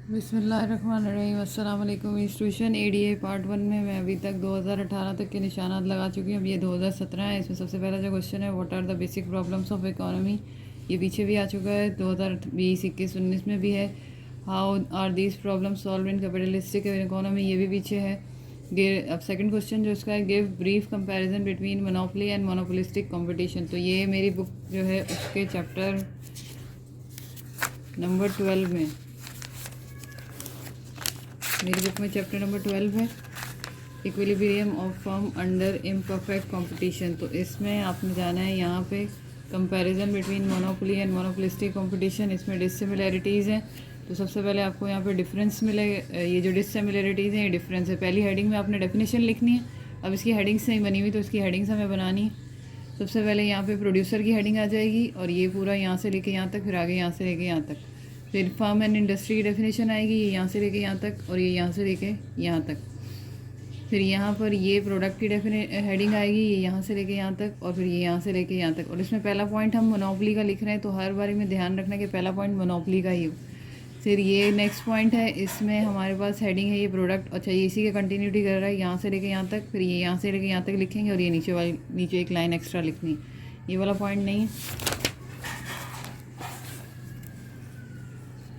बिस्मिल्लाहिर्रहमानिर्रहीम। अस्सलाम वालेकुम। इंस्टीट्यूशन एडीए पार्ट 1 में मैं अभी तक 2018 तक के निशानात लगा चुकी हूँ। अब ये 2017 है। इसमें सबसे पहला जो क्वेश्चन है, what are the basic problems of economy, ये पीछे भी आ चुका है, 2020, 21, 19 में भी है। How are these problems solve in capitalistic economy, ये भी पीछे है। अब सेकंड क्वेश्चन जो इसका है, give brief comparison between monopoly and monopolistic competition. तो ये मेरी बुक जो है उसके चैप्टर नंबर 12 में, मेरी बुक में चैप्टर नंबर 12 है, equilibrium of firm under imperfect competition. तो इसमें आपने जाना है यहाँ पे comparison between monopoly and monopolistic competition. इसमें डिसिमिलैरिटीज़ हैं। तो सबसे पहले आपको यहाँ पे डिफरेंस मिलेगा। ये जो डिसिमिलैरिटीज़ हैं ये डिफरेंस है। पहली हेडिंग में आपने डेफिनेशन लिखनी है। अब इसकी हेडिंग्स नहीं बनी हुई तो इसकी हेडिंग्स हमें बनानी है। सबसे पहले यहाँ पे प्रोड्यूसर की हेडिंग आ जाएगी और ये पूरा यहाँ से लेके यहाँ तक, फिर आगे यहाँ से लेके यहाँ तक। फिर फार्म एंड इंडस्ट्री की डेफिनेशन आएगी, ये यहाँ से लेके यहाँ तक और ये यहाँ से लेके यहाँ तक। फिर यहाँ पर ये प्रोडक्ट की हेडिंग आएगी, ये यहाँ से लेके यहाँ तक और फिर ये यहाँ से लेके यहाँ तक। और इसमें पहला पॉइंट हम मोनोपोली का लिख रहे हैं, तो हर बारी में ध्यान रखना कि पहला पॉइंट मोनोपोली का ही हो। फिर ये नेक्स्ट पॉइंट है, इसमें हमारे पास हेडिंग है ये प्रोडक्ट। अच्छा, ये इसी के कंटिन्यूटी कर रहा है, यहाँ से लेके यहाँ तक, फिर ये यहाँ से लेके यहाँ तक लिखेंगे और ये नीचे एक लाइन एक्स्ट्रा लिखनी, ये वाला पॉइंट नहीं है।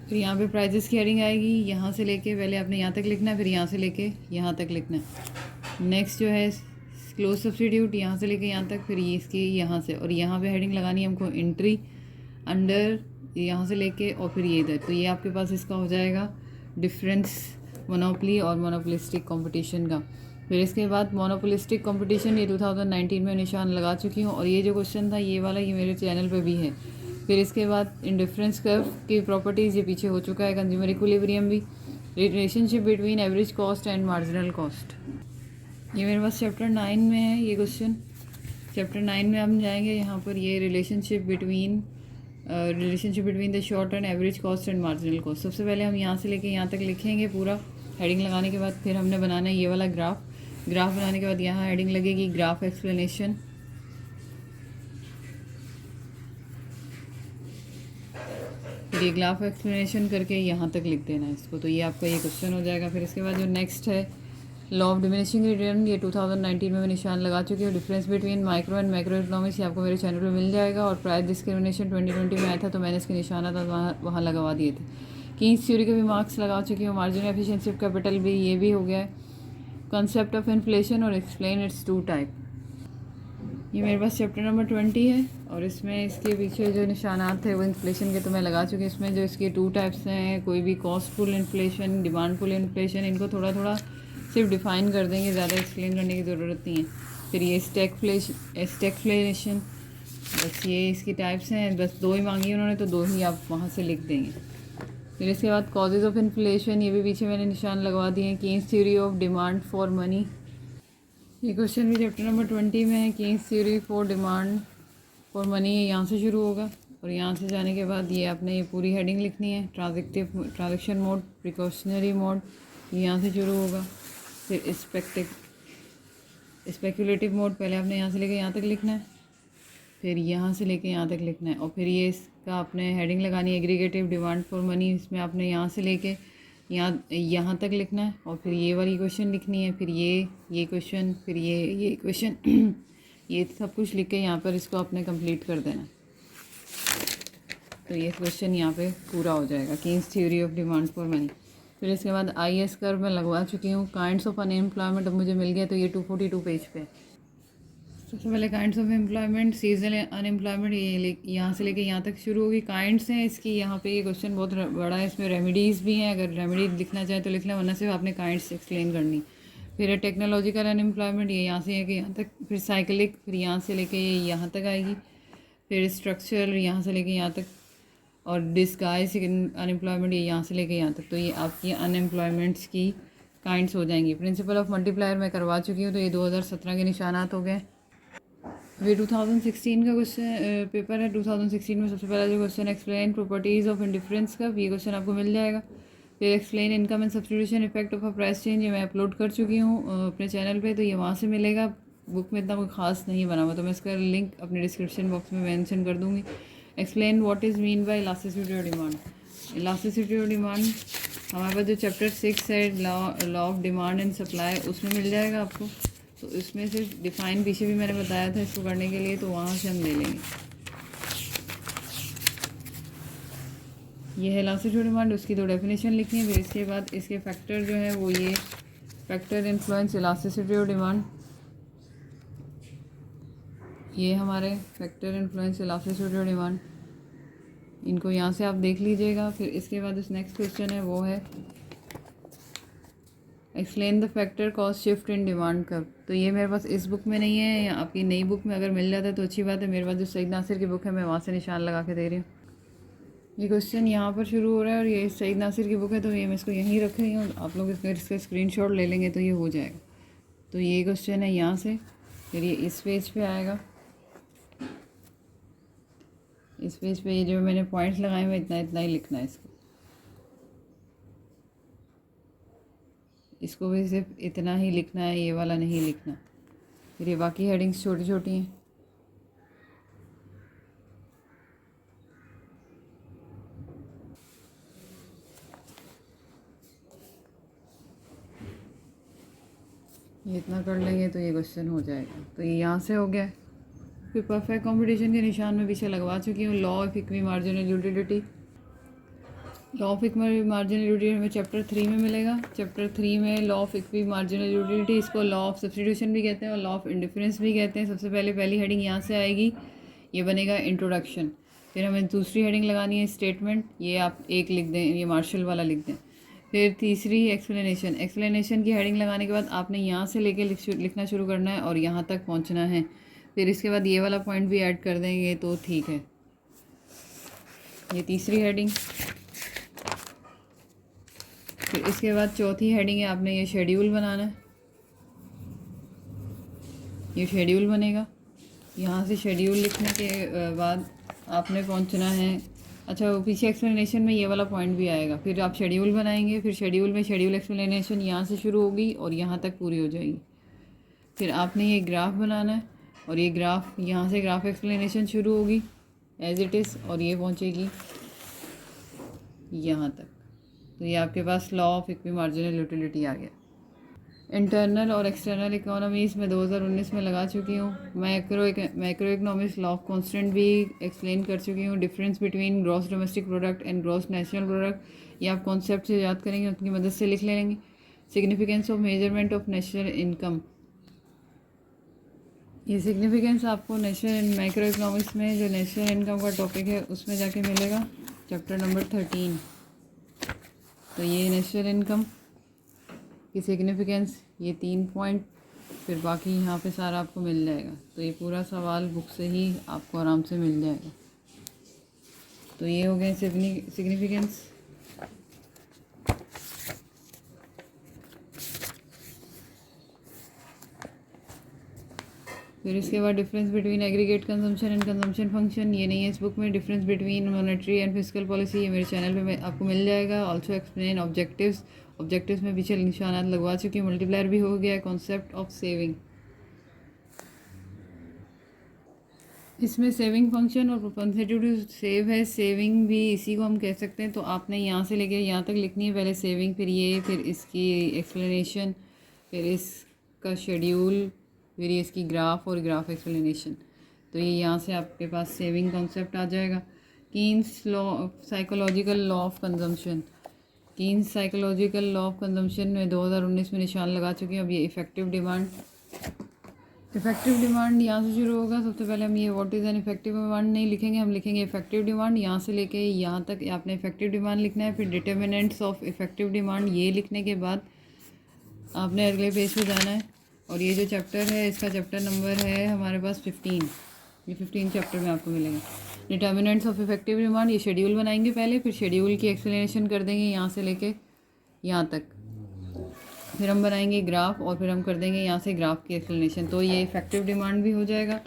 फिर यहाँ पे प्राइजेस की हेडिंग आएगी, यहाँ से लेके पहले आपने यहाँ तक लिखना है, फिर यहाँ से लेके यहाँ तक लिखना है। नेक्स्ट जो है क्लोज सब्स्टिट्यूट, यहाँ से लेके यहाँ तक, फिर ये इसकी यहाँ से, और यहाँ पे हेडिंग लगानी है हमको एंट्री अंडर, यहाँ से लेके और फिर ये इधर। तो ये आपके पास इसका हो जाएगा डिफरेंस मोनोपोली और मोनोपोलिस्टिक कंपटीशन का। फिर इसके बाद मोनोपोलिस्टिक कंपटीशन, ये 2019 में निशान लगा चुकी हूँ। और ये जो क्वेश्चन था ये वाला, ये मेरे चैनल पे भी है। फिर इसके बाद इंडिफरेंस कर्व की प्रॉपर्टीज़, ये पीछे हो चुका है। कंज्यूमर इक्विलिब्रियम भी, relationship between average cost and marginal cost, ये मेरे पास चैप्टर 9 में है ये क्वेश्चन। चैप्टर 9 में हम जाएंगे, यहाँ पर ये relationship between the short and average cost and marginal cost. सबसे पहले हम यहाँ से लेके यहाँ तक लिखेंगे पूरा हेडिंग लगाने के बाद। फिर हमने बनाना है ये वाला ग्राफ बनाने के बाद यहाँ हेडिंग लगेगी ग्राफ एक्सप्लेनेशन। फिर ये ग्राफ एक्सप्लेनेशन करके यहाँ तक लिख देना इसको। तो ये आपका ये क्वेश्चन हो जाएगा। फिर इसके बाद जो नेक्स्ट है लॉ ऑफ डिमिनिशिंग रिटर्न, ये 2019 में मैं निशान लगा चुकी हूँ। Difference between micro and macro economics, ये आपको मेरे चैनल पे मिल जाएगा। और प्राइस डिस्क्रिमिनेशन 2020 में आया था, तो मैंने इसके निशाना वहाँ लगवा दिए थे। कीन्स थ्योरी के भी मार्क्स लगा चुकी हूँ। मार्जिनल एफिशिएंसी ऑफ कैपिटल भी, ये भी हो गया है। कॉन्सेप्ट ऑफ इन्फ्लेशन और एक्सप्लेन इट्स टू टाइप, ये मेरे पास चैप्टर नंबर 20 है। और इसमें इसके पीछे जो निशानात थे वो इन्फ्लेशन के तो मैं लगा चुकी हूँ। इसमें जो इसके 2 टाइप्स हैं, कोई भी cost pull inflation, demand pull inflation, इनको थोड़ा थोड़ा सिर्फ डिफ़ाइन कर देंगे, ज़्यादा एक्सप्लेन करने की ज़रूरत नहीं है। फिर ये स्टैगफ्लेशन, बस ये इसकी टाइप्स हैं। बस 2 ही मांगी उन्होंने, तो 2 ही आप वहाँ से लिख देंगे। फिर इसके बाद कॉजेज़ ऑफ इन्फ्लेशन, ये भी पीछे मैंने निशान लगवा दिए हैं। Keynes theory of demand for money, ये क्वेश्चन भी चैप्टर नंबर 20 में है। Keynes theory for demand for money, यहाँ से शुरू होगा। और यहाँ से जाने के बाद ये आपने ये पूरी हेडिंग लिखनी है। ट्रांजैक्शन मोड, प्रिकॉशनरी मोड, यहाँ से शुरू होगा। फिर स्पेकुलेटिव मोड, पहले आपने यहाँ से लेके यहाँ तक लिखना है, फिर यहाँ से लेके यहाँ तक लिखना है। और फिर ये इसका आपने हेडिंग लगानी है एग्रीगेटिव डिमांड फॉर मनी, इसमें आपने यहाँ से लेके यहाँ तक लिखना है। और फिर ये वाली क्वेश्चन लिखनी है, फिर ये क्वेश्चन, फिर ये क्वेश्चन ये सब कुछ लिख के यहाँ पर इसको आपने कंप्लीट कर देना। तो ये क्वेश्चन यहाँ पे पूरा हो जाएगा, Keynes theory of demand for money. फिर इसके बाद IS कर्व मैं लगवा चुकी हूँ। काइंड्स ऑफ अनएम्प्लॉयमेंट अब मुझे मिल गया, तो ये 242 पेज पे। सबसे पहले kinds of employment, seasonal unemployment, ये यहाँ से लेके यहाँ तक शुरू होगी। काइंड्स हैं इसकी, यहाँ पे ये क्वेश्चन बहुत बड़ा है, इसमें रेमेडीज़ भी हैं। अगर रेमेडी लिखना चाहे तो लिख लें, वरना सिर्फ आपने काइंड्स एक्सप्लेन करनी। फिर है टेक्नोलॉजिकल अनएम्प्लॉयमेंट, ये यहाँ से है कि यहाँ तक, फिर साइकिलिक, फिर यहाँ से लेके ये यहाँ तक आएगी। फिर स्ट्रक्चरल, यहाँ से लेके यहाँ तक। और डिस्गाइज अनएम्प्लॉयमेंट, ये यहाँ से लेके यहाँ तक। तो ये आपकी अनएम्प्लॉयमेंट्स की काइंड्स हो जाएंगी। प्रिंसिपल ऑफ मल्टीप्लायर मैं करवा चुकी हूँ, तो ये 2017 के निशानात हो गए। ये 2016 का क्वेश्चन पेपर है। 2016 में सबसे पहला जो question, explain properties of indifference का, ये क्वेश्चन आपको मिल जाएगा। फिर explain income and substitution effect of a price change, ये मैं अपलोड कर चुकी हूँ अपने चैनल पे, तो ये वहाँ से मिलेगा। बुक में इतना कोई खास नहीं बना हुआ, तो मैं इसका लिंक अपने डिस्क्रिप्शन बॉक्स में मेंशन कर दूँगी। Explain what is mean by elasticity of demand. Elasticity of demand हमारे पास जो चैप्टर 6 है law of demand and supply, उसमें मिल जाएगा आपको। तो इसमें से डिफाइन पीछे भी मैंने बताया था इसको करने के लिए, तो वहाँ से हम ले लेंगे। ये है इलास्टिसिटी डिमांड, उसकी दो डेफिनेशन लिखी है। फिर इसके बाद इसके फैक्टर जो है वो ये फैक्टर इन्फ्लुएंस इलास्टिसिटी और डिमांड, ये हमारे फैक्टर इन्फ्लुएंस इलास्टिसिटी और डिमांड, इनको यहाँ से आप देख लीजिएगा। फिर इसके बाद इस नेक्स्ट क्वेश्चन है वो है explain the factor cost shift in demand curve. तो ये मेरे पास इस बुक में नहीं है, या आपकी नई बुक में अगर मिल जाता है तो अच्छी बात है। मेरे पास जो सईद नासिर की बुक है मैं वहाँ से निशान लगा के दे रही हूँ। ये क्वेश्चन यहाँ पर शुरू हो रहा है और ये सईद नासिर की बुक है, तो ये मैं इसको यहीं रख रही हूँ। आप लोग इसका स्क्रीनशॉट ले लेंगे तो ये हो जाएगा। तो ये क्वेश्चन है यहाँ से, फिर ये इस पेज पे आएगा। इस पेज पे ये जो मैंने पॉइंट्स लगाए हुए इतना इतना ही लिखना है इसको भी सिर्फ इतना ही लिखना है, ये वाला नहीं लिखना। फिर ये बाकी हेडिंग्स छोटी छोटी हैं। ये इतना कर लेंगे तो ये क्वेश्चन हो जाएगा। तो ये यहाँ से हो गया। फिर परफेक्ट कंपटीशन के निशान में पीछे लगवा चुकी हूँ। Law of equi marginal utility, law of equi marginal utility हमें चैप्टर 3 में मिलेगा। चैप्टर 3 में law of equi marginal utility, इसको लॉ ऑफ सब्स्टिट्यूशन भी कहते हैं और लॉ ऑफ इंडिफरेंस भी कहते हैं। सबसे पहले पहली हेडिंग यहाँ से आएगी, ये बनेगा इंट्रोडक्शन। फिर हमें दूसरी हेडिंग लगानी है स्टेटमेंट, ये आप एक लिख दें, ये मार्शल वाला लिख दें। फिर तीसरी एक्सप्लेनेशन, एक्सप्लेनेशन की हेडिंग लगाने के बाद आपने यहाँ से लेके लिखना शुरू करना है और यहाँ तक पहुँचना है। फिर इसके बाद ये वाला पॉइंट भी ऐड कर देंगे तो ठीक है। ये तीसरी हेडिंग। फिर इसके बाद चौथी हेडिंग है, आपने ये शेड्यूल बनाना है। ये शेड्यूल बनेगा। यहाँ से शेड्यूल लिखने के बाद आपने पहुँचना है, अच्छा वो पीछे एक्सप्लेनेशन में ये वाला पॉइंट भी आएगा। फिर आप शेड्यूल बनाएंगे, फिर शेड्यूल में शेड्यूल एक्सप्लेनेशन यहाँ से शुरू होगी और यहाँ तक पूरी हो जाएगी। फिर आपने ये ग्राफ बनाना है और ये ग्राफ यहाँ से ग्राफ एक्सप्लेनेशन शुरू होगी एज इट इज़ और ये पहुँचेगी यहाँ तक। तो ये आपके पास law of equi marginal utility आ गया। इंटरनल और एक्सटर्नल इकोनॉमीज़ में 2019 में लगा चुकी हूँ। Macro economics law of constant भी एक्सप्लेन कर चुकी हूँ। Difference between gross domestic product and gross national product, ये आप कॉन्सेप्ट से याद करेंगे, उनकी मदद से लिख लेंगे। Significance of measurement of national income, ये सिग्निफिकेंस आपको नेशनल मैक्रो इकोनॉमिक्स में जो नेशनल इनकम का टॉपिक है उसमें जाके मिलेगा, चैप्टर नंबर 13। तो ये नेशनल इनकम की सिग्निफिकेंस, ये 3 पॉइंट, फिर बाकी यहाँ पे सारा आपको मिल जाएगा। तो ये पूरा सवाल बुक से ही आपको आराम से मिल जाएगा। तो ये हो गए सिग्निफिकेंस। फिर इसके बाद difference between aggregate consumption and consumption function, ये नहीं है इस बुक में। Difference between monetary and fiscal policy, ये मेरे चैनल पे आपको मिल जाएगा। ऑल्सो एक्सप्लेन ऑब्जेक्टिव्स, ऑब्जेक्टिव्स में पीछे निशानात लगवा चुकी हूँ। मल्टीप्लायर भी हो गया। कॉन्सेप्ट ऑफ सेविंग, इसमें सेविंग फंक्शन और प्रोपेंसिटी टू सेव है। सेविंग भी इसी को हम कह सकते हैं। तो आपने यहाँ से लेके यहाँ तक लिखनी है पहले सेविंग, फिर ये, फिर इसकी एक्सप्लेनेशन, फिर इसका शेड्यूल, फिर ये इसकी ग्राफ और ग्राफ एक्सप्लेनेशन। तो ये यहाँ से आपके पास सेविंग कॉन्सेप्ट आ जाएगा। Keynes law psychological law of consumption, Keynes psychological law of consumption में 2019 में निशान लगा चुके हैं। अब ये इफेक्टिव डिमांड, इफेक्टिव डिमांड यहाँ से शुरू होगा। सबसे पहले हम ये what is an effective demand नहीं लिखेंगे, हम लिखेंगे इफेक्टिव डिमांड। यहाँ से लेके यहाँ तक आपने इफेक्टिव डिमांड लिखना है। फिर डिटर्मिनेंट्स ऑफ इफेक्टिव डिमांड, ये लिखने के बाद आपने अगले पेज पे जाना है। और ये जो चैप्टर है इसका चैप्टर नंबर है हमारे पास 15। ये 15 चैप्टर में आपको मिलेंगे। डिटर्मिनेंट्स ऑफ इफेक्टिव डिमांड, ये शेड्यूल बनाएंगे पहले, फिर शेड्यूल की एक्सप्लेनेशन कर देंगे यहाँ से लेके यहाँ तक। फिर हम बनाएंगे ग्राफ और फिर हम कर देंगे यहाँ से ग्राफ की एक्सप्लेनेशन। तो ये इफेक्टिव डिमांड भी हो जाएगा।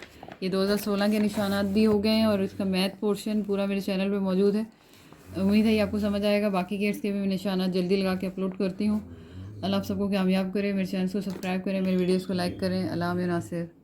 ये 2016 के निशानात भी हो गए हैं और इसका मैथ पोर्शन पूरा मेरे चैनल पे मौजूद है। उम्मीद है ये आपको समझ आएगा। बाकी गेट्स के भी मैं निशानात जल्दी लगा के अपलोड करती हूँ। अल्लाह आप सबको कामयाब करें। मेरे चैनल को सब्सक्राइब करें, मेरे वीडियोज़ को लाइक करें। अल्लाह नासिर।